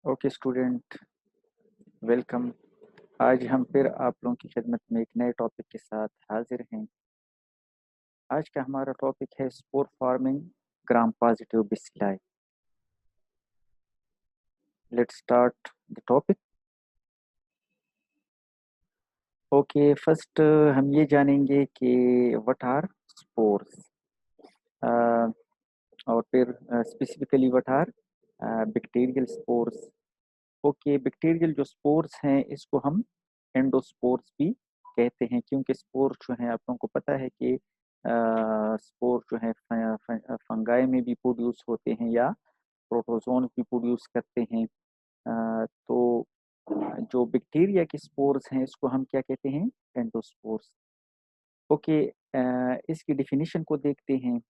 Okay student, welcome. आज हम फिर आप लोगों की खिदमत में एक नए टॉपिक के साथ हाजिर हैं। आज का हमारा टॉपिक है spore forming gram positive bacilli. Let's start the topic. Okay, first हम ये जानेंगे कि व्हाट आर स्पोर्स और फिर specifically what are bacterial spores. Okay, bacterial जो स्पोर्स हैं इसको हम एंडोस्पोर्स भी कहते हैं, क्योंकि स्पोर जो है आप लोगों को पता है कि स्पोर जो है फंगाई में भी प्रोड्यूस होते हैं या प्रोटोजोन भी प्रोड्यूस करते हैं। तो जो बैक्टीरिया के स्पोर्स हैं इसको हम क्या कहते हैं? एंडोस्पोर्स। ओके, इसकी डिफिनीशन को देखते हैं।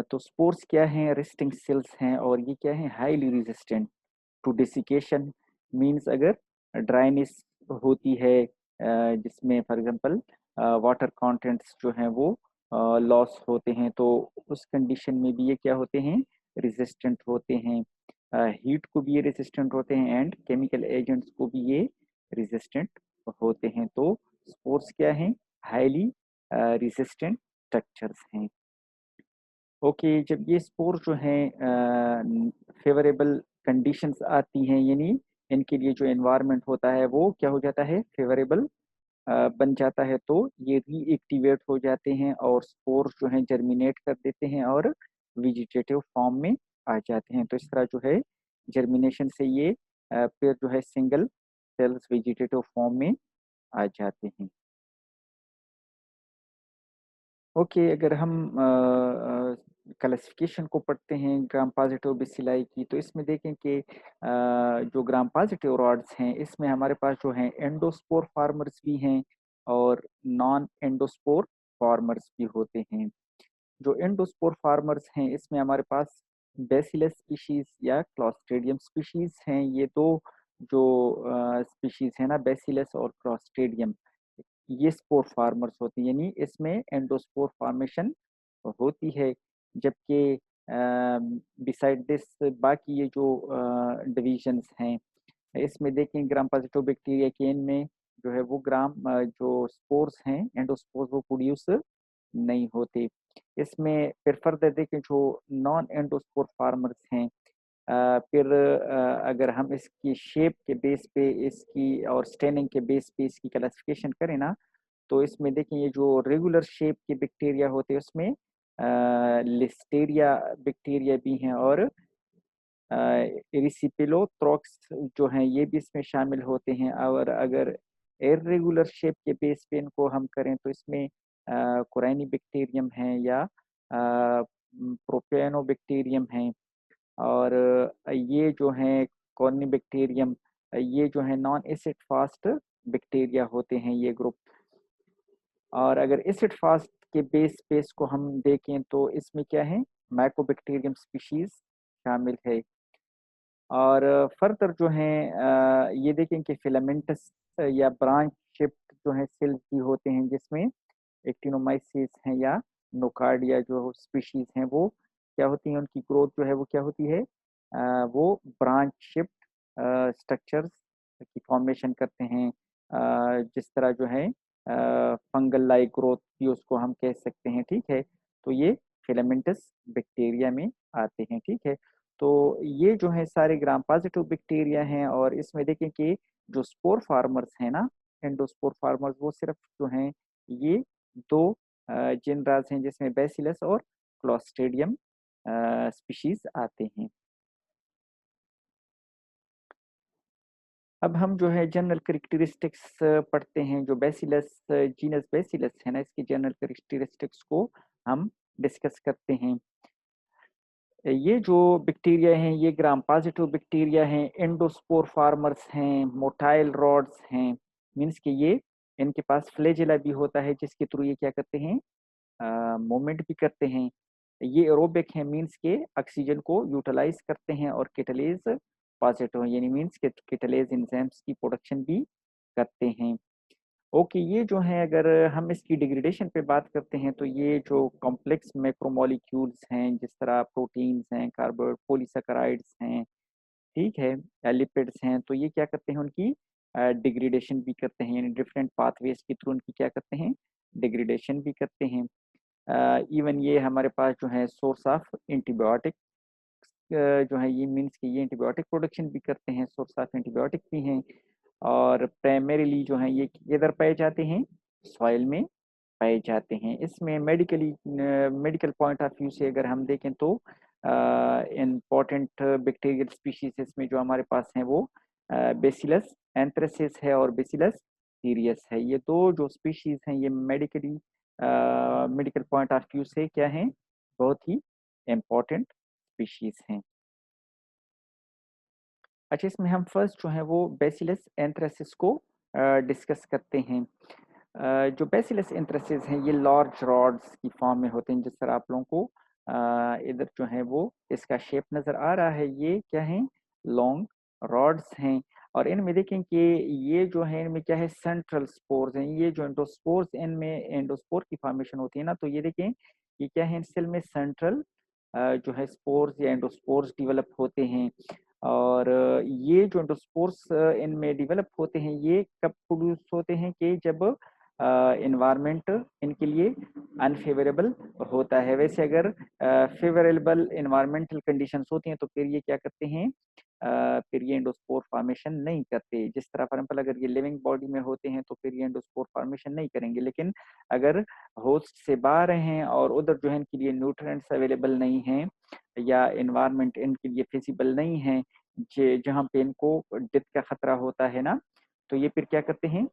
तो स्पोर्स क्या हैं? रेस्टिंग सेल्स हैं और ये क्या है? Highly resistant to desiccation. Means अगर ड्राइनेस होती है जिसमें फॉर एग्जांपल वाटर कंटेंट्स जो हैं वो लॉस होते हैं, तो उस कंडीशन में भी ये क्या होते हैं? रेजिस्टेंट होते हैं। हीट को भी ये रेजिस्टेंट होते हैं एंड केमिकल एजेंट्स को भी ये रेजिस्टेंट होते हैं। तो स्पोर्स क्या हैं? हाईली रेजिस्टेंट स्ट्रक्चर्स हैं। ओके, जब ये स्पोर जो हैं फेवरेबल कंडीशंस आती हैं, यानी इनके लिए जो एनवायरनमेंट होता है वो क्या हो जाता है? फेवरेबल बन जाता है, तो ये रीएक्टिवेट हो जाते हैं और स्पोर जो हैं जर्मिनेट कर देते हैं और वेजिटेटिव फॉर्म में आ जाते हैं। तो इस तरह जो है जर्मिनेशन से ये फिर जो है सिंगल सेल्स वेजिटेटिव फॉर्म में आ जाते हैं। ओके, अगर हम क्लासिफिकेशन को पढ़ते हैं ग्राम पॉजिटिव बेसिलाई की, तो इसमें देखें कि जो ग्राम पॉजिटिव रॉड्स हैं इसमें हमारे पास जो हैं एंडोस्पोर फार्मर्स भी हैं और नॉन एंडोस्पोर फार्मर्स भी होते हैं। जो एंडोस्पोर फार्मर्स हैं इसमें हमारे पास बेसिलस स्पीशीज या क्लॉस्ट्रेडियम स्पीशीज हैं। ये दो जो स्पीशीज है ना, बेसिलस और क्लॉस्ट्रेडियम, ये स्पोर फार्मर्स होती हैं, यानी इसमें एंडोस्पोर फॉर्मेशन होती है। जबकि बिसाइड दिस बाकी ये जो डिविजन्स हैं इसमें देखें ग्राम पॉजिटिव बैक्टीरिया के इनमें जो है वो जो स्पोर्स हैं एंडोस्पोर्स वो प्रोड्यूस नहीं होते। इसमें फिर फर्दर देखें जो नॉन एंडोस्पोर फार्मर्स हैं, फिर अगर हम इसकी शेप के बेस पे इसकी और स्टेनिंग के बेस पे इसकी क्लासिफिकेशन करें ना, तो इसमें देखें ये जो रेगुलर शेप के बैक्टीरिया होते हैं उसमें लिस्टेरिया बैक्टीरिया भी हैं और इरिसिपेलोथ्रोक्स जो हैं ये भी इसमें शामिल होते हैं। और अगर इर्रेगुलर शेप के बेस पे इनको हम करें तो इसमें कोराइनी बैक्टीरियम है या प्रोपियनोबैक्टीरियम है। और ये जो हैं कॉर्नी बैक्टीरियम, ये जो है नॉन एसिड फास्ट बैक्टीरिया होते हैं ये ग्रुप। और अगर एसिड फास्ट के बेस पे इसको हम देखें तो इसमें क्या है? माइकोबैक्टीरियम स्पीशीज शामिल है। और फर्दर जो है ये देखें कि फिलामेंटस या ब्रांच शिफ्ट जो है सेल्स भी होते हैं जिसमें एक्टिनोमाइसिस हैं या नोकार्डिया जो स्पीशीज हैं वो क्या होती हैं? उनकी ग्रोथ जो है वो क्या होती है? वो ब्रांच शिफ्ट स्ट्रक्चर्स की फॉर्मेशन करते हैं। जिस तरह जो है फंगल लाइक ग्रोथ भी उसको हम कह सकते हैं, ठीक है। तो ये फिलामेंटस बैक्टीरिया में आते हैं, ठीक है। तो ये जो है सारे ग्राम पॉजिटिव बैक्टीरिया हैं और इसमें देखें कि जो स्पोर फार्मर्स हैं ना, एंडोस्पोर फार्मर्स, वो सिर्फ जो हैं ये दो जिनरास हैं जिसमें बैसिलस और क्लॉस्ट्रेडियम स्पीशीज आते हैं। अब हम जो है जनरल करेक्टरिस्टिक्स पढ़ते हैं। जो बैसिलस जीनस बैसिलस है ना, इसकी जनरल करेक्टरिस्टिक्स को हम डिस्कस करते हैं। ये जो बैक्टीरिया हैं ये ग्राम पॉजिटिव बैक्टीरिया हैं, एंडोस्पोर फार्मर्स हैं, मोटाइल रॉड्स हैं। मीन्स कि ये इनके पास फ्लैजेला भी होता है जिसके थ्रू ये क्या करते हैं? मूवमेंट भी करते हैं। ये एरोबिक है, मीन्स के ऑक्सीजन को यूटिलाइज करते हैं और केटलेज पॉजिटिव यानी मीन्स के केटलेज एंजाइम्स की प्रोडक्शन भी करते हैं। ओके, ये जो है अगर हम इसकी डिग्रेडेशन पे बात करते हैं तो ये जो कॉम्प्लेक्स मैक्रोमोलिक्यूल्स हैं जिस तरह प्रोटीन्स हैं, कार्बो पॉलीसैकेराइड्स हैं, ठीक है, लिपिड्स हैं, तो ये क्या करते हैं, उनकी डिग्रेडेशन भी करते हैं, यानी डिफरेंट पाथवेज के थ्रू उनकी क्या करते हैं, डिग्रेडेशन भी करते हैं। इवन ये हमारे पास जो है सोर्स ऑफ एंटीबायोटिक जो है, ये मीन्स कि ये एंटीबायोटिक प्रोडक्शन भी करते हैं, सोर्स ऑफ एंटीबायोटिक भी हैं। और प्राइमरीली जो है ये किधर पाए जाते हैं, सॉइल में पाए जाते हैं। इसमें मेडिकल पॉइंट ऑफ व्यू से अगर हम देखें तो इम्पोर्टेंट बैक्टीरियल स्पीशीज इसमें जो हमारे पास हैं वो बेसिलस एंथ्रेसिस है और बेसिलस सीरियस है। ये दो जो स्पीशीज हैं ये मेडिकल पॉइंट ऑफ व्यू से क्या हैं, बहुत ही इम्पोर्टेंट स्पीशीज हैं। अच्छा, इसमें हम फर्स्ट जो है वो बेसिलस एंथ्रेसिस को डिस्कस करते हैं। जो बेसिलस एंथ्रेसिस हैं ये लार्ज रॉड्स की फॉर्म में होते हैं, जिस तरह आप लोगों को इधर जो है वो इसका शेप नज़र आ रहा है। ये क्या है, लॉन्ग रॉड्स हैं। और इनमें देखें कि ये जो है इनमें क्या है, सेंट्रल स्पोर्स हैं। ये जो एंडोस्पोर्स, इनमें एंडोस्पोर की फॉर्मेशन होती है ना, तो ये देखें ये क्या है, सेल में सेंट्रल जो है स्पोर्स या एंडोस्पोर्स डेवलप होते हैं। और ये जो एंडोस्पोर्स इनमें डेवलप होते हैं ये कब प्रोड्यूस होते हैं, कि जब इन्वायरमेंट इनके लिए अनफेवरेबल होता है। वैसे अगर फेवरेबल इन्वायरमेंटल कंडीशंस होती हैं तो फिर ये क्या करते हैं, फिर ये एंडोस्पोर फॉर्मेशन नहीं करते। जिस तरह फॉर एग्जाम्पल अगर ये लिविंग बॉडी में होते हैं तो फिर ये एंडोस्पोर फॉर्मेशन नहीं करेंगे। लेकिन अगर होस्ट से बाहर हैं और उधर जो है इनके लिए न्यूट्रिएंट्स अवेलेबल नहीं हैं या इन्वायरमेंट इनके लिए फिजिबल नहीं है, जहाँ पे इनको डेथ का खतरा होता है ना, तो ये फिर क्या करते हैं,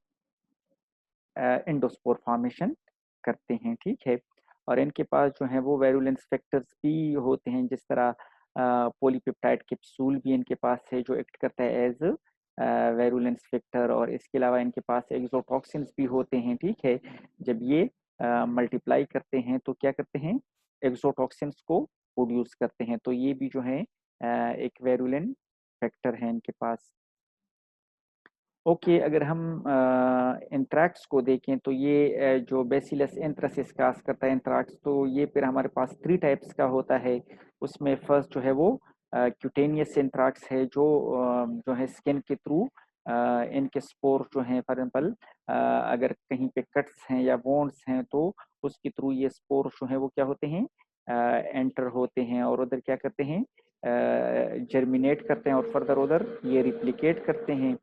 एंडोस्पोर फॉर्मेशन करते हैं। ठीक है। और इनके पास जो है वो वेरुलेंस फैक्टर्स भी होते हैं, जिस तरह पॉलीपेप्टाइड कैप्सूल भी इनके पास है जो एक्ट करता है एज वेरुलेंस फैक्टर। और इसके अलावा इनके पास एक्सोटॉक्सिन्स भी होते हैं। ठीक है। जब ये मल्टीप्लाई करते हैं तो क्या करते हैं, एक्सोटॉक्सिन्स को प्रोड्यूस करते हैं। तो ये भी जो है एक वेरुलेंट फैक्टर है इनके पास। ओके, अगर हम एंथ्रैक्स को देखें तो ये जो बेसिलस एंथ्रेसिस काज करता है एंथ्रैक्स, तो ये फिर हमारे पास 3 टाइप्स का होता है। उसमें फर्स्ट जो है वो क्यूटेनियस एंथ्रैक्स है, जो है स्किन के थ्रू इनके स्पोर जो हैं, फॉर एग्जाम्पल अगर कहीं पे कट्स हैं या वोन्ड्स हैं तो उसके थ्रू ये स्पोर जो है वो क्या होते हैं, एंटर होते हैं और उधर क्या करते हैं, जर्मिनेट करते हैं और फर्दर उधर ये रिप्लिकेट करते हैं।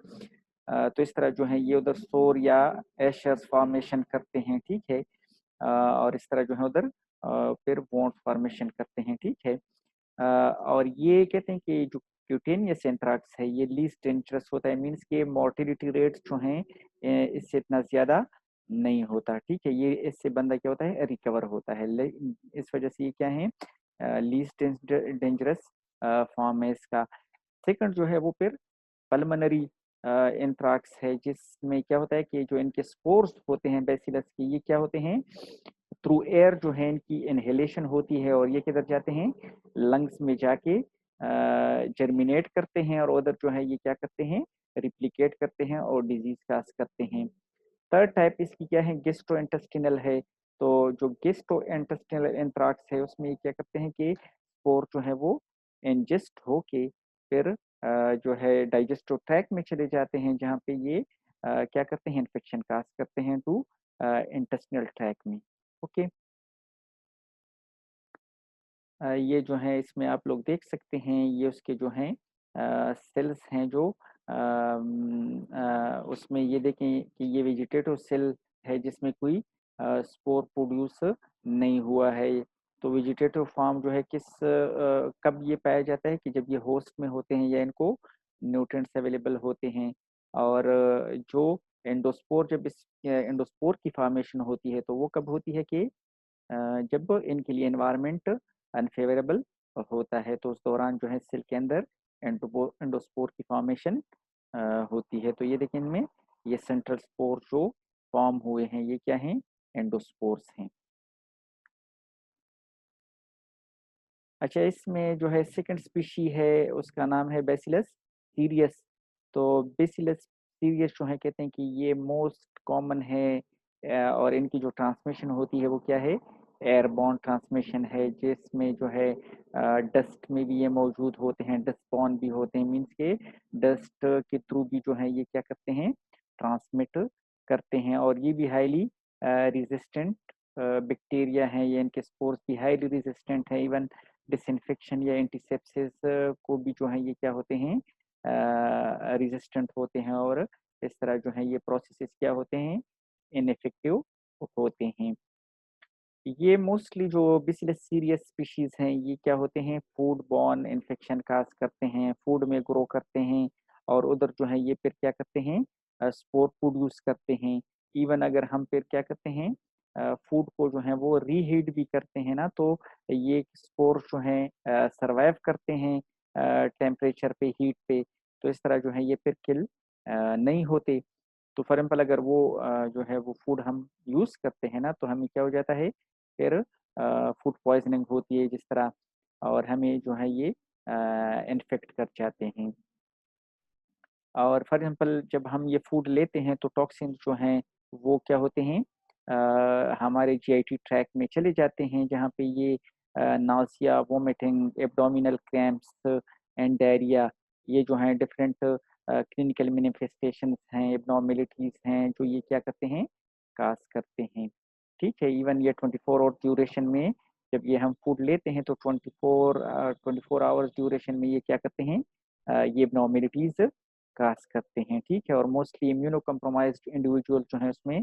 तो इस तरह जो है ये उधर सोर या एशर्स फॉर्मेशन करते हैं। ठीक है। और इस तरह जो है उधर फिर वॉन्ट फॉर्मेशन करते हैं। ठीक है। और ये कहते हैं कि जो क्यूटेनियस एंथ्रैक्स है ये लीस्ट डेंजरस होता है, मीन्स के मोर्टिलिटी रेट्स जो हैं इससे इतना ज़्यादा नहीं होता। ठीक है। ये इससे बंदा क्या होता है, रिकवर होता है। इस वजह से ये क्या है, लीस्ट डेंजरस फॉर्म है इसका। सेकंड जो है वो फिर पल्मोनरी एंथ्रैक्स है, जिसमें क्या होता है कि जो इनके स्पोर्स होते हैं बेसिलस के, ये क्या होते हैं, थ्रू एयर जो है इनकी इनहेलेशन होती है और ये किधर जाते हैं, लंग्स में जाके जर्मिनेट करते हैं और उधर जो है ये क्या करते हैं, रिप्लिकेट करते हैं और डिजीज काज करते हैं। थर्ड टाइप इसकी क्या है, गेस्ट्रोइंटेस्टिनल है। तो जो गेस्ट्रोइंटेस्टिनल एंथ्रैक्स है उसमें ये क्या करते हैं कि स्पोर जो है वो इंजेस्ट होके फिर जो है डाइजेस्टिव ट्रैक में चले जाते हैं, जहाँ पे ये क्या करते हैं, इन्फेक्शन काज करते हैं टू इंटेस्टिनल ट्रैक में। ओके। ये जो है इसमें आप लोग देख सकते हैं, ये उसके जो हैं सेल्स हैं जो उसमें ये देखें कि ये वेजिटेटिव सेल है जिसमें कोई स्पोर प्रोड्यूस नहीं हुआ है। तो वेजिटेटिव फॉर्म जो है कब ये पाया जाता है, कि जब ये होस्ट में होते हैं या इनको न्यूट्रिएंट्स अवेलेबल होते हैं। और जो एंडोस्पोर, जब इस एंडोस्पोर की फॉर्मेशन होती है तो वो कब होती है, कि जब इनके लिए एनवायरनमेंट अनफेवरेबल होता है, तो उस दौरान जो है सेल के अंदर एंडोस्पोर की फॉर्मेशन होती है। तो ये देखिए इनमें ये सेंट्रल स्पोर जो फॉर्म हुए हैं ये क्या हैं, एंडोस्पोर्स हैं। अच्छा, इसमें जो है सेकंड स्पीशी है उसका नाम है बेसिलस सीरियस। तो बेसिलस सीरियस जो है कहते हैं कि ये मोस्ट कॉमन है और इनकी जो ट्रांसमिशन होती है वो क्या है, एयरबॉर्न ट्रांसमिशन है, जिसमें जो है डस्ट में भी ये मौजूद होते हैं, डस्ट बॉर्न भी होते हैं, मीन्स के डस्ट के थ्रू भी जो है ये क्या करते हैं, ट्रांसमिट करते हैं। और ये भी हाईली रेजिस्टेंट बैक्टीरिया हैं, ये इनके स्पोर्स भी हाईली रेजिस्टेंट है। इवन डिसइंफेक्शन या एंटीसेप्सिस को भी जो है ये क्या होते हैं, रेजिस्टेंट होते हैं, और इस तरह जो है ये प्रोसेसेस क्या होते हैं, इनइफेक्टिव होते हैं। ये मोस्टली जो बेसिलस सीरियस स्पीशीज हैं ये क्या होते हैं, फूड बॉर्न इन्फेक्शन काज करते हैं, फूड में ग्रो करते हैं, और उधर जो है ये फिर क्या करते हैं, स्पोर प्रोड्यूस करते हैं। इवन अगर हम फिर क्या करते हैं, फूड को जो है वो रीहीट भी करते हैं ना, तो ये स्पोर जो है सरवाइव करते हैं टेम्परेचर पे, हीट पे। तो इस तरह जो है ये फिर किल नहीं होते। तो फॉर एग्जाम्पल अगर वो जो है वो फूड हम यूज़ करते हैं ना, तो हमें क्या हो जाता है, फिर फूड पॉइजनिंग होती है जिस तरह, और हमें जो है ये इन्फेक्ट कर जाते हैं। और फॉर एग्जाम्पल जब हम ये फूड लेते हैं तो टॉक्सिन जो हैं वो क्या होते हैं, हमारे जीआईटी ट्रैक में चले जाते हैं, जहाँ पे ये nausea, vomiting, abdominal cramps and diarrhoea, ये जो हैं डिफरेंट क्लिनिकल मैनिफेस्टेशंस हैं, एब्नॉर्मेलिटीज़ हैं, जो ये क्या करते हैं, काज करते हैं। ठीक है, इवन ये 24 आवर ड्यूरेशन में जब ये हम फूड लेते हैं तो 24 आवर्स ड्यूरेशन में ये क्या करते हैं, ये एब्नॉर्मेलिटीज़ काज करते हैं। ठीक है, और मोस्टली इम्यूनो कम्प्रोमाइज्ड इंडिविजुअल जो है उसमें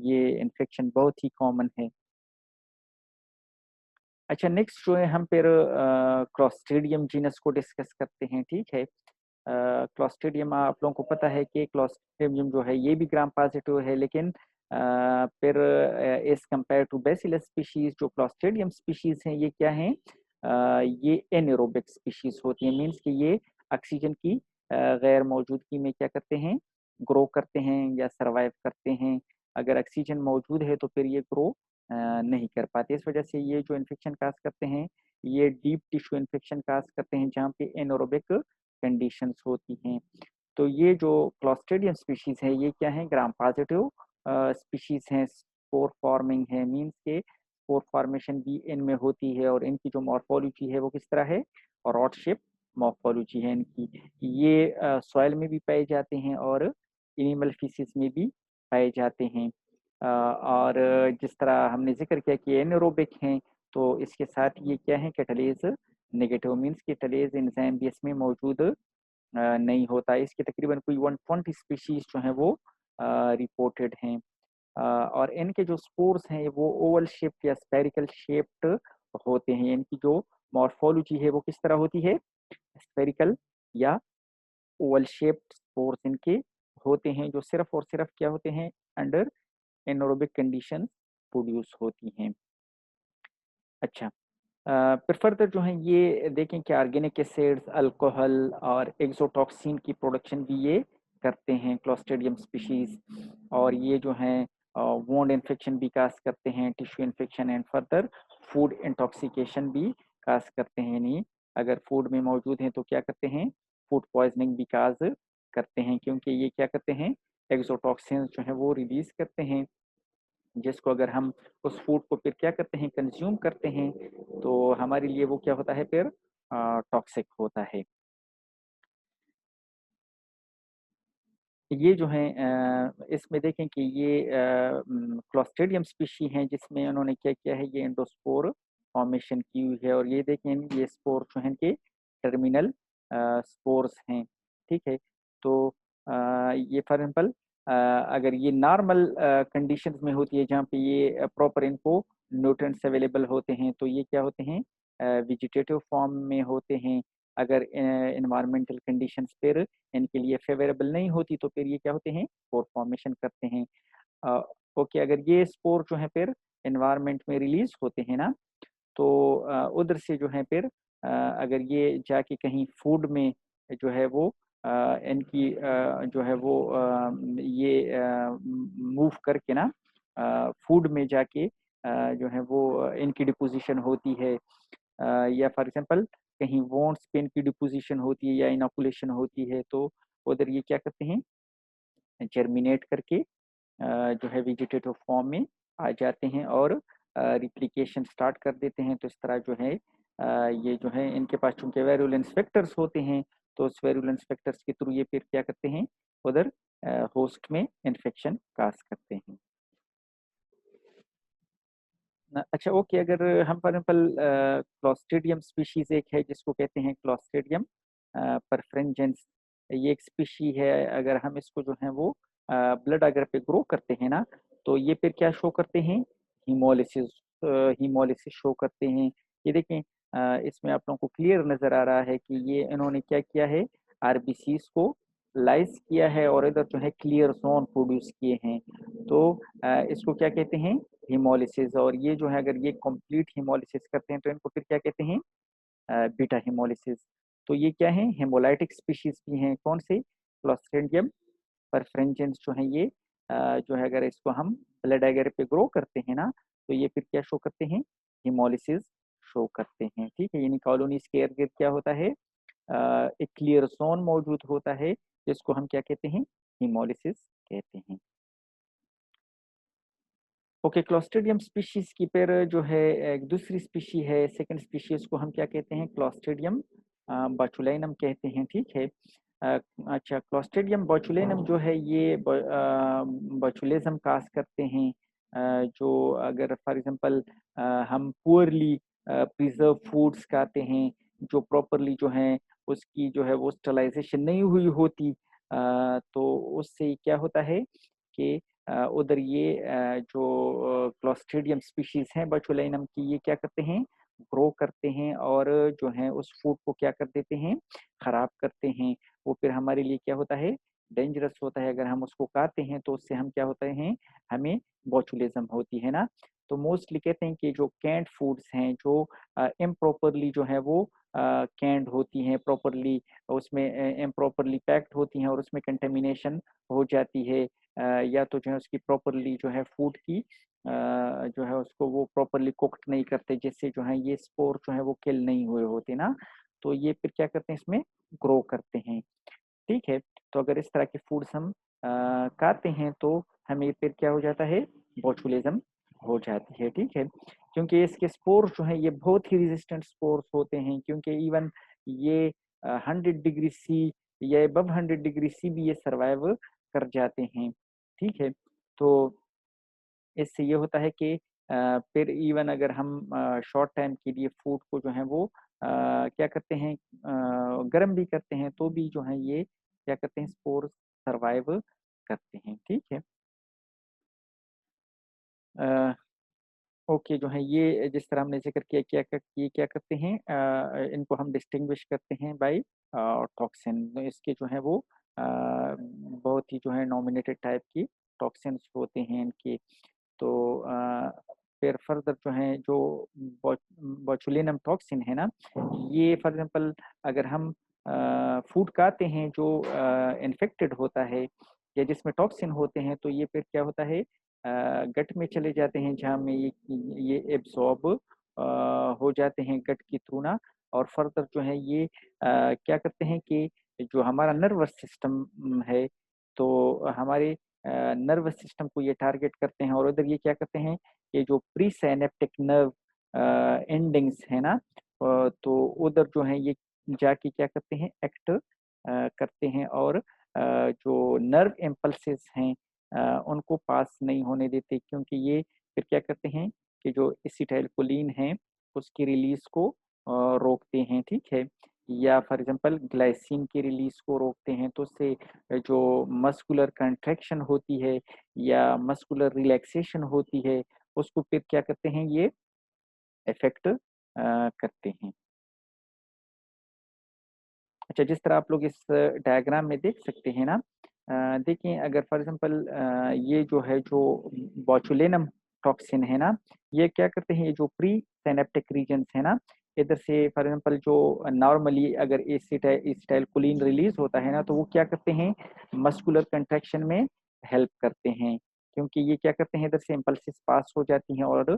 ये इन्फेक्शन बहुत ही कॉमन है। अच्छा, नेक्स्ट जो है हम फिर क्लॉस्ट्रिडियम जीनस को डिस्कस करते हैं। ठीक है, क्लॉस्ट्रिडियम आप लोगों को पता है कि क्लॉस्ट्रिडियम जो है ये भी ग्राम पॉजिटिव है, लेकिन फिर as compared to bacillus species, जो क्लॉस्ट्रिडियम स्पीशीज हैं ये क्या हैं, ये एनएरोबिक स्पीशीज होती हैं, मीन्स कि ये ऑक्सीजन की गैर मौजूदगी में क्या करते हैं, ग्रो करते हैं या सरवाइव करते हैं। अगर ऑक्सीजन मौजूद है तो फिर ये ग्रो नहीं कर पाते। इस वजह से ये जो इन्फेक्शन काज करते हैं, ये डीप टिश्यू इन्फेक्शन काज करते हैं, जहाँ पे एनएरोबिक कंडीशंस होती हैं। तो ये जो क्लॉस्ट्रिडियम स्पीशीज है ये क्या है, ग्राम पॉजिटिव स्पीशीज हैं, स्पोर फॉर्मिंग है, मीन्स के स्पोर फॉर्मेशन भी इनमें होती है, और इनकी जो मॉर्फोलॉजी है वो किस तरह है, और रॉड शेप मॉर्फोलॉजी है इनकी। ये सॉइल में भी पाए जाते हैं और एनिमल फीसिस में भी पाए जाते हैं। और जिस तरह हमने जिक्र किया कि एनएरोबिक हैं, तो इसके साथ ये क्या है, catalase negative, means catalase enzyme भी इसमें मौजूद नहीं होता। इसके तकरीबन कोई 120 स्पीशीज जो हैं वो रिपोर्टेड हैं। और इनके जो स्पोर्स हैं वो ओवल शेप्ड या स्फेरिकल शेप्ड होते हैं। इनकी जो मॉर्फोलॉजी है वो किस तरह होती है, स्फेरिकल या ओवल शेप्ड स्पोर्स इनके होते हैं, जो सिर्फ और सिर्फ क्या होते हैं, अंडर एनोरोबिक कंडीशन प्रोड्यूस होती हैं। अच्छा, फिर फर्दर जो है ये देखें कि ऑर्गेनिक एसिड्स, अल्कोहल और एक्सोटॉक्सिन की प्रोडक्शन भी ये करते हैं क्लॉस्ट्रिडियम स्पीशीज, और ये जो हैं वोंड इन्फेक्शन भी काज करते हैं, tissue infection and further food intoxication भी काज करते हैं। यानी अगर फूड में मौजूद हैं तो क्या करते हैं, फूड पॉइजनिंग भी काज करते हैं, क्योंकि ये क्या करते हैं, एक्सोटॉक्सिन जो है वो रिलीज करते हैं, जिसको अगर हम उस फूड को फिर क्या करते हैं, कंज्यूम करते हैं, तो हमारे लिए वो क्या होता है, फिर टॉक्सिक होता है। ये जो है इसमें देखें कि ये क्लॉस्ट्रिडियम स्पीशी हैं, जिसमें उन्होंने क्या किया है, ये एंडोस्पोर फॉर्मेशन की हुई है, और ये देखें ये स्पोर जो हैं के टर्मिनल स्पोर्स हैं। ठीक है, तो ये फॉर एग्जाम्पल अगर ये नॉर्मल कंडीशंस में होती है, जहाँ पे ये प्रॉपर इनको न्यूट्रिएंट्स अवेलेबल होते हैं, तो ये क्या होते हैं, वेजिटेटिव फॉर्म में होते हैं। अगर इन्वायरमेंटल कंडीशंस फिर इनके लिए फेवरेबल नहीं होती तो फिर ये क्या होते हैं, स्पोर फॉर्मेशन करते हैं। ओके, अगर ये स्पोर जो है फिर एनवायरनमेंट में रिलीज होते हैं ना, तो उधर से जो है फिर अगर ये जाके कहीं फूड में जो है वो इनकी जो है वो ये मूव करके ना फूड में जाके जो है वो इनकी डिपोजिशन होती है, या फॉर एग्जांपल कहीं वोन्स पे इनकी डिपोजिशन होती है या इनोकुलेशन होती है, तो उधर ये क्या करते हैं, जर्मिनेट करके जो है वेजिटेटिव फॉर्म में आ जाते हैं, और रिप्लिकेशन स्टार्ट कर देते हैं। तो इस तरह जो है ये जो है इनके पास चूँकि वेरुलेंस फैक्टर्स होते हैं, तो उस वेरुलेंस फैक्टर्स के थ्रू ये फिर क्या करते हैं, उधर होस्ट में इन्फेक्शन काज़ करते हैं। अच्छा ओके, अगर हम फॉर एग्जाम्पल क्लॉस्ट्रिडियम स्पीशीज़ एक है जिसको कहते हैं क्लॉस्ट्रिडियम परफ्रेंजेंस, ये एक स्पीशी है। अगर हम इसको जो है वो ब्लड अगर पे ग्रो करते हैं ना, तो ये फिर क्या शो करते हैं, हीमोलिसिस, हीमोलिसिस शो करते हैं। ये देखें इसमें आप लोगों को क्लियर नज़र आ रहा है कि ये इन्होंने क्या किया है, आरबीसीज को लाइज किया है और इधर जो है क्लियर जोन प्रोड्यूस किए हैं। तो इसको क्या कहते हैं, हीमोलिसिस। और ये जो है अगर ये कंप्लीट हीमोलिसिस करते हैं तो इनको फिर क्या कहते हैं, बीटा हीमोलिसिस। तो ये क्या है, हेमोलाइटिक स्पीशीज भी हैं, कौन से, क्लॉस्ट्रिडियम परफ्रेंजेंस जो है ये जो है अगर इसको हम ब्लड एगर पे ग्रो करते हैं ना, तो ये फिर क्या शो करते हैं, हीमोलिसिस शो करते हैं। ठीक है, यानी कॉलोनीज के इर्द गिर्द क्या होता है, एक क्लियर जोन मौजूद होता है जिसको हम क्या कहते हैं, हीमोलिसिस कहते हैं। ओके, क्लॉस्ट्रिडियम स्पीशीज की फिर जो है एक दूसरी स्पीशी है, सेकंड स्पीशीज को हम क्या कहते हैं, क्लॉस्ट्रिडियम बोचुलिनम कहते हैं। ठीक है, अ, अच्छा, क्लॉस्ट्रिडियम बोचुलिनम जो है ये बोचुलिज्म काज करते हैं। जो अगर फॉर एग्जांपल हम पुअरली प्रिजर्व फूड्स खाते हैं, जो प्रॉपरली जो है उसकी जो है वो स्टरलाइजेशन नहीं हुई होती, तो उससे क्या होता है कि उधर ये जो क्लॉस्ट्रिडियम स्पीशीज हैं बोचुलिनम की, ये क्या करते हैं, ग्रो करते हैं और जो है उस फूड को क्या कर देते हैं, खराब करते हैं। वो फिर हमारे लिए क्या होता है, डेंजरस होता है। अगर हम उसको खाते हैं तो उससे हम क्या होते हैं, हमें बोचुलिज्म होती है ना। तो मोस्टली कहते हैं कि जो कैंड फूड्स हैं, जो इम्प्रॉपरली जो है वो कैंड होती हैं, प्रॉपरली उसमें इम्प्रॉपरली पैक्ड होती हैं और उसमें कंटेमिनेशन हो जाती है, या तो जो है उसकी प्रॉपरली जो है फूड की जो है उसको वो प्रॉपरली कुक्ड नहीं करते, जिससे जो है ये स्पोर जो है वो किल नहीं हुए होते ना, तो ये फिर क्या करते हैं, इसमें ग्रो करते हैं। ठीक है, तो अगर इस तरह के फूड्स हम खाते हैं तो हमें फिर क्या हो जाता है, बोचुलिज्म हो जाती है। ठीक है, क्योंकि इसके स्पोर्स जो हैं ये बहुत ही रेजिस्टेंट स्पोर्स होते हैं, क्योंकि इवन ये 100 डिग्री सी या अबव 100 डिग्री सी भी ये सर्वाइव कर जाते हैं। ठीक है, तो इससे ये होता है कि फिर इवन अगर हम शॉर्ट टाइम के लिए फूड को जो है वो क्या करते हैं, गर्म भी करते हैं, तो भी जो है ये क्या करते हैं, स्पोर सर्वाइव करते हैं। ठीक है, अ, ओके, जो है ये जिस तरह हमने जिक्र किया, ये क्या करते हैं, इनको हम डिस्टिंग्विश करते हैं बाय टॉक्सिन। तो इसके जो है वो बहुत ही जो है नॉमिनेटेड टाइप की टॉक्सिन्स होते हैं इनके। तो फिर फर्दर जो है जो बोचुलिनम टॉक्सिन है ना, ये फॉर एग्जांपल अगर हम फूड खाते हैं जो इन्फेक्टेड होता है या जिसमें टॉक्सिन होते हैं, तो ये फिर क्या होता है, गट में चले जाते हैं, जहाँ में ये एब्सॉर्ब हो जाते हैं गट के थ्रू ना। और फर्दर जो है ये क्या करते हैं कि जो हमारा नर्वस सिस्टम है, तो हमारे नर्वस सिस्टम को ये टारगेट करते हैं और उधर ये क्या करते हैं, ये जो प्री साइनेप्टिक नर्व एंडिंग्स है ना, तो उधर जो है ये जाके क्या करते हैं, एक्ट करते हैं और जो नर्व इम्पल्सेस हैं उनको पास नहीं होने देते, क्योंकि ये फिर क्या करते हैं कि जो एसिटाइलकोलिन है उसकी रिलीज को रोकते हैं। ठीक है, या फॉर एग्जांपल ग्लाइसिन की रिलीज को रोकते हैं, तो उससे जो मस्कुलर कंट्रैक्शन होती है या मस्कुलर रिलैक्सेशन होती है, उसको फिर क्या करते हैं, ये इफेक्ट करते हैं। अच्छा, जिस तरह आप लोग इस डायग्राम में देख सकते हैं ना, देखिए अगर फॉर एग्जांपल ये जो है जो बोचुलिनम टॉक्सिन है ना, ये क्या करते हैं, ये जो प्री सिनेप्टिक रीजन्स है ना, इधर से फॉर एग्जांपल जो नॉर्मली अगर एसिटाइलकोलिन रिलीज होता है ना, तो वो क्या करते हैं, मस्कुलर कंट्रैक्शन में हेल्प करते हैं, क्योंकि ये क्या करते हैं, इधर से इम्पल्सेस पास हो जाती हैं और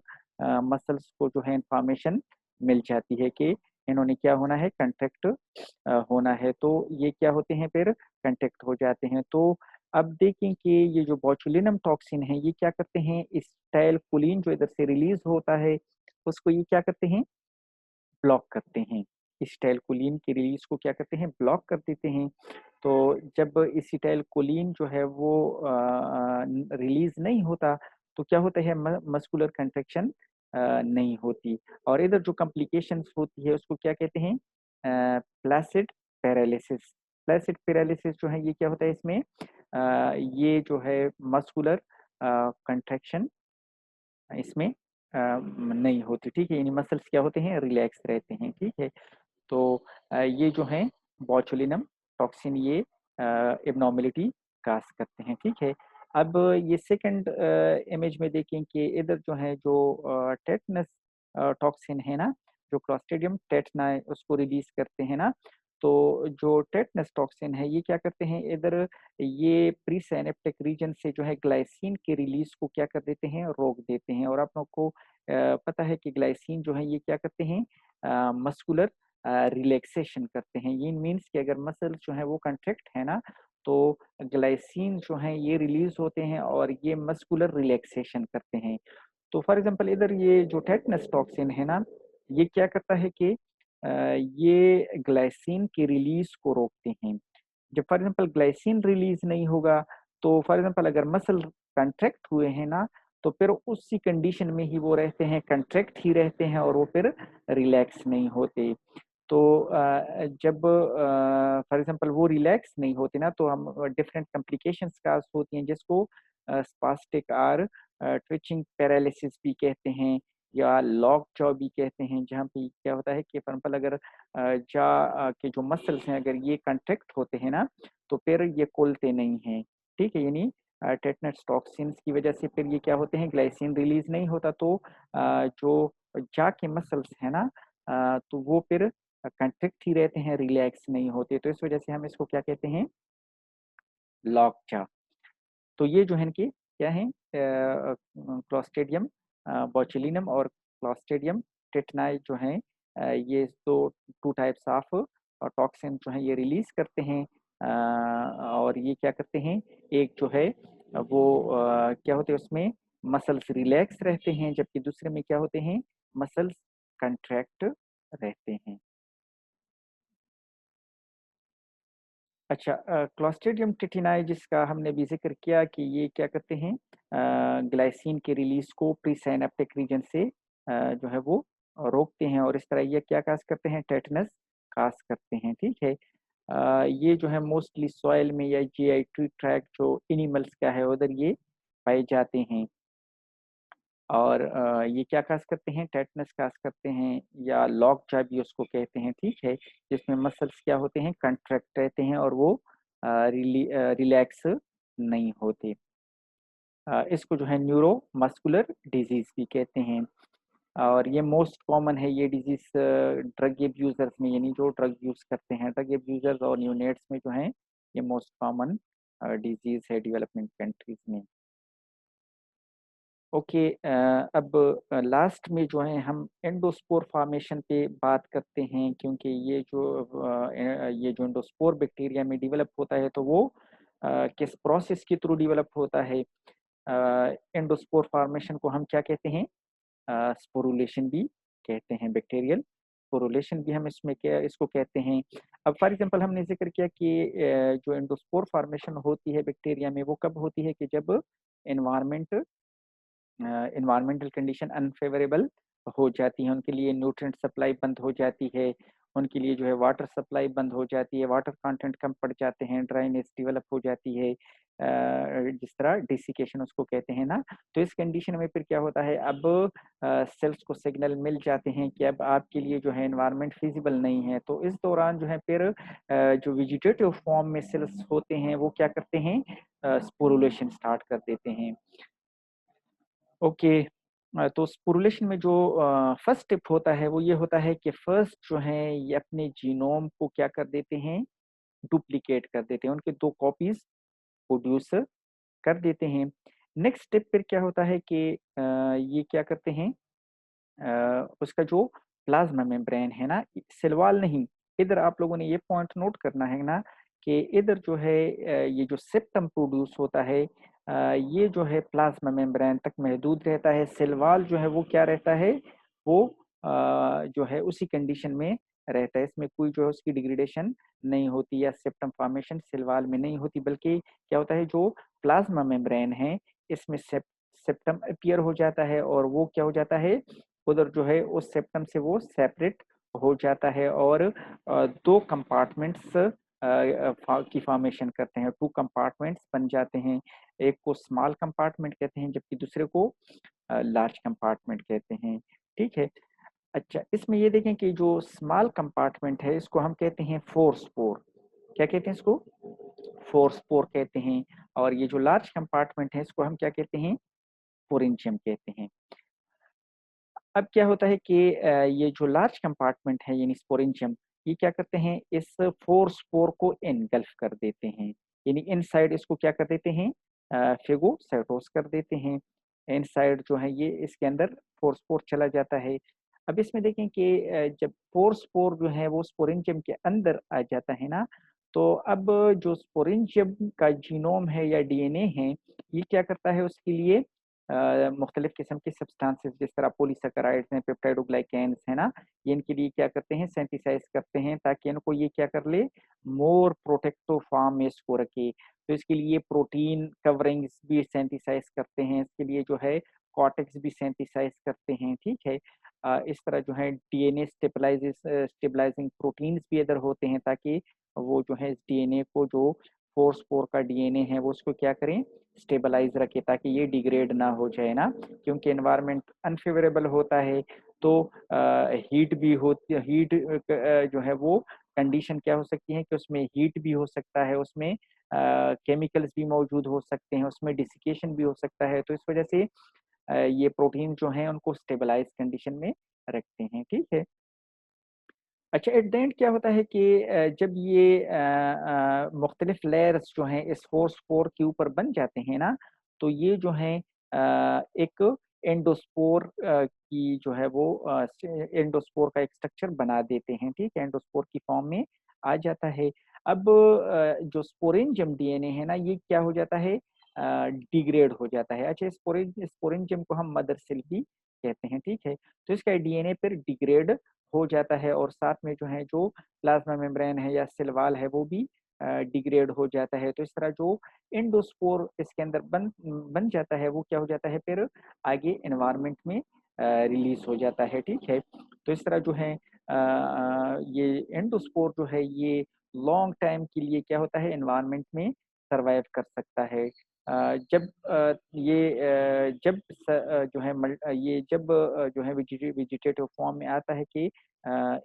मसल्स को जो है इंफॉर्मेशन मिल जाती है कि इन्होंने क्या होना है, कंट्रैक्ट होना है। तो ये क्या होते हैं, फिर कंटेक्ट हो जाते हैं। तो अब देखें कि ये जो बोtulinum टॉक्सिन है ये क्या करते हैं, एसिटाइलकोलिन जो इधर से रिलीज होता है उसको ये क्या करते हैं, ब्लॉक करते हैं। एसिटाइलकोलिन की रिलीज को क्या करते हैं, ब्लॉक कर देते हैं। तो जब एसिटाइलकोलिन जो है वो रिलीज नहीं होता तो क्या होता है, मस्कुलर कंट्रैक्शन नहीं होती, और इधर जो कॉम्प्लिकेशंस होती है उसको क्या कहते हैं, प्लासिड पैरालिसिस। प्लासिड पैरालिसिस जो है ये क्या होता है इसमें, ये जो है मस्कुलर कंट्रैक्शन इसमें नहीं होती, ठीक है, यानी मसल्स क्या होते हैं, रिलैक्स रहते हैं, ठीक है। तो ये जो है बोtulinum टॉक्सिन ये एबनॉर्मेलिटी काज करते हैं, ठीक है। अब ये सेकंड इमेज में देखें कि इधर जो है जो टेटनस टॉक्सिन है ना, जो क्लॉस्ट्रिडियम टेटनाई उसको रिलीज करते हैं ना, तो जो टेटनस टॉक्सिन है ये क्या करते हैं, इधर ये प्री सिनेप्टिक रीजन से जो है ग्लाइसिन के रिलीज को क्या कर देते हैं, रोक देते हैं। और आप लोग को पता है कि ग्लाइसिन जो है ये क्या करते हैं, मस्कुलर रिलैक्सेशन करते हैं। ये मीन्स कि अगर मसल्स जो है वो कंट्रैक्ट है ना, तो ग्लाइसिन जो है ये रिलीज होते हैं और ये मस्कुलर रिलैक्सेशन करते हैं। तो फॉर एग्जांपल इधर ये जो टेटनस टॉक्सिन है ना, ये क्या करता है कि ये ग्लाइसिन की रिलीज को रोकते हैं। जब फॉर एग्जांपल ग्लाइसिन रिलीज नहीं होगा तो फॉर एग्जांपल अगर मसल कंट्रैक्ट हुए हैं ना, तो फिर उसी कंडीशन में ही वो रहते हैं, कंट्रैक्ट ही रहते हैं और वो फिर रिलैक्स नहीं होते। तो जब फॉर एग्जांपल वो रिलैक्स नहीं होते ना, तो हम डिफरेंट कॉम्प्लिकेशंस का होती हैं, जिसको स्पास्टिक आर ट्विचिंग पैरालिसिस भी कहते हैं या लॉक जॉ भी कहते हैं, जहाँ पे क्या होता है कि फॉर एग्जांपल अगर जा के जो मसल्स हैं अगर ये कंट्रैक्ट होते हैं ना, तो फिर ये खुलते नहीं हैं, ठीक है। यानी टेटनस टॉक्सिन्स की वजह से फिर ये क्या होते हैं, ग्लाइसिन रिलीज नहीं होता, तो जो जा के मसल्स है ना, तो वो फिर कंट्रैक्ट ही रहते हैं, रिलैक्स नहीं होते। तो इस वजह से हम इसको क्या कहते हैं, लॉक जा। तो ये जो है इनके क्या है, क्लॉस्ट्रिडियम बोचुलिनम और क्लॉस्ट्रिडियम टेटनाई जो हैं, ये तो टू टाइप्स ऑफ टॉक्सिन जो है ये रिलीज करते हैं। और ये क्या करते हैं, एक जो है वो क्या होते हैं उसमें मसल्स रिलैक्स रहते हैं, जबकि दूसरे में क्या होते हैं, मसल्स कंट्रैक्ट रहते हैं। अच्छा, क्लॉस्ट्रिडियम टिटिनाई जिसका हमने भी ज़िक्र किया कि ये क्या करते हैं, ग्लाइसिन के रिलीज़ को प्रीसाइनेप्टिक रीजन से जो है वो रोकते हैं, और इस तरह ये क्या काज़ करते हैं, टेटनस काज़ करते हैं, ठीक है। ये जो है मोस्टली सॉइल में या जीआई ट्रैक्ट जो एनिमल्स का है उधर ये पाए जाते हैं। और ये क्या काज़ करते हैं, टेटनस काज़ करते हैं या लॉक जा भी उसको कहते हैं, ठीक है, जिसमें मसल्स क्या होते हैं, कंट्रैक्ट रहते हैं और वो रिलैक्स नहीं होते। इसको जो है न्यूरो मस्कुलर डिजीज़ भी कहते हैं, और ये मोस्ट कॉमन है ये डिजीज़ ड्रग एब्यूज़र्स में, यानी जो ड्रग यूज़ करते हैं, ड्रग एब्यूज़र्स और न्यूनेट्स में जो हैं, ये मोस्ट कॉमन डिजीज़ है डेवलपमेंट कंट्रीज़ में। ओके, अब लास्ट में जो है हम एंडोस्पोर फॉर्मेशन पे बात करते हैं, क्योंकि ये जो एंडोस्पोर बैक्टीरिया में डेवलप होता है तो वो किस प्रोसेस के थ्रू डेवलप होता है। एंडोस्पोर फॉर्मेशन को हम क्या कहते हैं, स्पोरुलेशन भी कहते हैं, बैक्टीरियल स्पोरुलेशन भी हम इसमें क्या इसको कहते हैं। अब फॉर एग्जांपल हमने जिक्र किया कि जो एंडोस्पोर फॉर्मेशन होती है बैक्टीरिया में वो कब होती है, कि जब एनवायरनमेंट एनवायरमेंटल कंडीशन अनफेवरेबल हो जाती है, उनके लिए न्यूट्रिएंट सप्लाई बंद हो जाती है, उनके लिए जो है वाटर सप्लाई बंद हो जाती है, वाटर कंटेंट कम पड़ जाते हैं, ड्राइनेस डेवलप हो जाती है, जिस तरह डिसिकेशन उसको कहते हैं ना। तो इस कंडीशन में फिर क्या होता है, अब सेल्स को सिग्नल मिल जाते हैं कि अब आपके लिए जो है एनवायरनमेंट फिजिबल नहीं है। तो इस दौरान जो है फिर जो वेजिटेटिव फॉर्म में सेल्स होते हैं वो क्या करते हैं, स्पोरुलेशन स्टार्ट कर देते हैं। ओके, तो स्पोरुलेशन में जो फर्स्ट स्टेप होता है वो ये होता है कि फर्स्ट जो है ये अपने जीनोम को क्या कर देते हैं, डुप्लीकेट कर देते हैं, उनके 2 कॉपीज़ प्रोड्यूस कर देते हैं। नेक्स्ट स्टेप फिर क्या होता है कि ये क्या करते हैं, उसका जो प्लाज़्मा मेम्ब्रेन है ना, सेल वॉल नहीं, इधर आप लोगों ने ये पॉइंट नोट करना है ना कि इधर जो है ये जो सेप्टम प्रोड्यूस होता है ये जो है प्लाज्मा मेम्ब्रेन तक महदूद रहता है। सेल वॉल जो है वो क्या रहता है, वो जो है उसी कंडीशन में रहता है, इसमें कोई जो है उसकी डिग्रेडेशन नहीं होती या सेप्टम फॉर्मेशन सेल वॉल में नहीं होती, बल्कि क्या होता है जो प्लाज्मा मेम्ब्रेन है इसमें सेप्टम अपीयर हो जाता है और वो क्या हो जाता है, उधर जो है उस सेप्टम से वो सेपरेट हो जाता है और दो कंपार्टमेंट्स की फॉर्मेशन करते हैं, टू कंपार्टमेंट्स बन जाते हैं। एक को स्मॉल कंपार्टमेंट कहते हैं जबकि दूसरे को लार्ज कंपार्टमेंट कहते हैं। ठीक है। अच्छा, इसमें ये देखें कि जो स्मॉल कंपार्टमेंट है इसको हम कहते हैं फोर स्पोर। क्या कहते हैं इसको? फोर स्पोर कहते हैं। और ये जो लार्ज कंपार्टमेंट है इसको हम क्या कहते हैं? स्पोरेंजियम कहते हैं। अब क्या होता है कि ये जो लार्ज कंपार्टमेंट है यानी स्पोरेंजियम, ये क्या करते हैं, इस फोर स्पोर को एनगल्फ कर देते हैं, यानी इनसाइड इसको क्या कर देते हैं, फेगोसाइटोस कर देते हैं। इनसाइड जो है ये इसके अंदर फोर स्पोर चला जाता है। अब इसमें देखें कि जब फोर स्पोर जो है वो स्पोरेंजियम के अंदर आ जाता है ना, तो अब जो स्पोरेंजियम का जीनोम है या डीएनए है, ये क्या करता है उसके लिए मुख्तलिफ किस्म के सब्सटेंसेस जिस तरह पॉलीसैकेराइड्स हैं, पेप्टाइडोग्लाइकेन्स है ना, ये इनके लिए क्या करते हैं, सिंथेसाइज करते हैं ताकि इनको ये क्या कर ले, मोर प्रोटेक्टिव फॉर्म में इसको रखे। तो इसके लिए प्रोटीन कवरिंग्स भी सिंथेसाइज करते हैं, इसके लिए जो है कॉर्टेक्स भी सिंथेसाइज करते हैं। ठीक है। इस तरह जो है डीएनए स्टेबलाइजिंग प्रोटीन्स भी इधर होते हैं ताकि वो जो है इस डीएनए को, जो फोर स्पोर का डीएनए है वो उसको क्या करें, स्टेबलाइज रखे ताकि ये डिग्रेड ना हो जाए ना, क्योंकि एनवायरनमेंट अनफेवरेबल होता है तो हीट भी होती है, हीट जो है वो कंडीशन क्या हो सकती है कि उसमें हीट भी हो सकता है, उसमें केमिकल्स भी मौजूद हो सकते हैं, उसमें डिसिकेशन भी हो सकता है, तो इस वजह से ये प्रोटीन जो हैं उनको स्टेबलाइज कंडीशन में रखते हैं। ठीक है। अच्छा, एट द एंड क्या होता है कि जब ये मुख्तलिफ लेयर्स जो हैं इस फोर स्पोर के ऊपर बन जाते हैं ना, तो ये जो हैं एक एंडोस्पोर की जो है वो एंडोस्पोर का एक स्ट्रक्चर बना देते हैं। ठीक है, एंडोस्पोर की फॉर्म में आ जाता है। अब जो स्पोरेंजियम डीएनए है ना, ये क्या हो जाता है, डिग्रेड हो जाता है। अच्छा, स्पोरेंजियम को हम मदर सेल भी कहते हैं। ठीक है। तो इसका डीएनए फिर डिग्रेड हो जाता है और साथ में जो है जो प्लाज्मा मेम्ब्रेन है या सेल वॉल है वो भी डिग्रेड हो जाता है। तो इस तरह जो एंडोस्पोर इसके अंदर बन बन जाता है वो क्या हो जाता है, फिर आगे एनवायरनमेंट में रिलीज हो जाता है। ठीक है। तो इस तरह जो है ये एंडोस्पोर जो है ये लॉन्ग टाइम के लिए क्या होता है, एनवायरनमेंट में सर्वाइव कर सकता है। जब जो है ये जब जो है वेजिटेटिव फॉर्म में आता है कि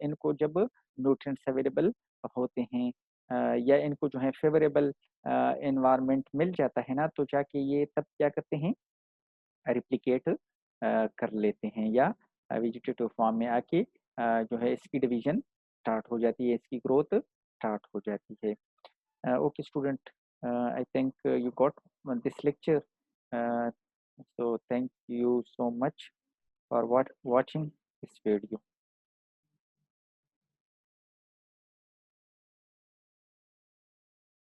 इनको जब न्यूट्रिएंट्स अवेलेबल होते हैं या इनको जो है फेवरेबल एनवायरनमेंट मिल जाता है ना, तो जाके ये तब क्या करते हैं, रिप्लिकेट कर लेते हैं या वेजिटेटिव फॉर्म में आके जो है इसकी डिवीजन स्टार्ट हो जाती है, इसकी ग्रोथ स्टार्ट हो जाती है। Okay, student, I think you got this lecture. So thank you so much for watching this video.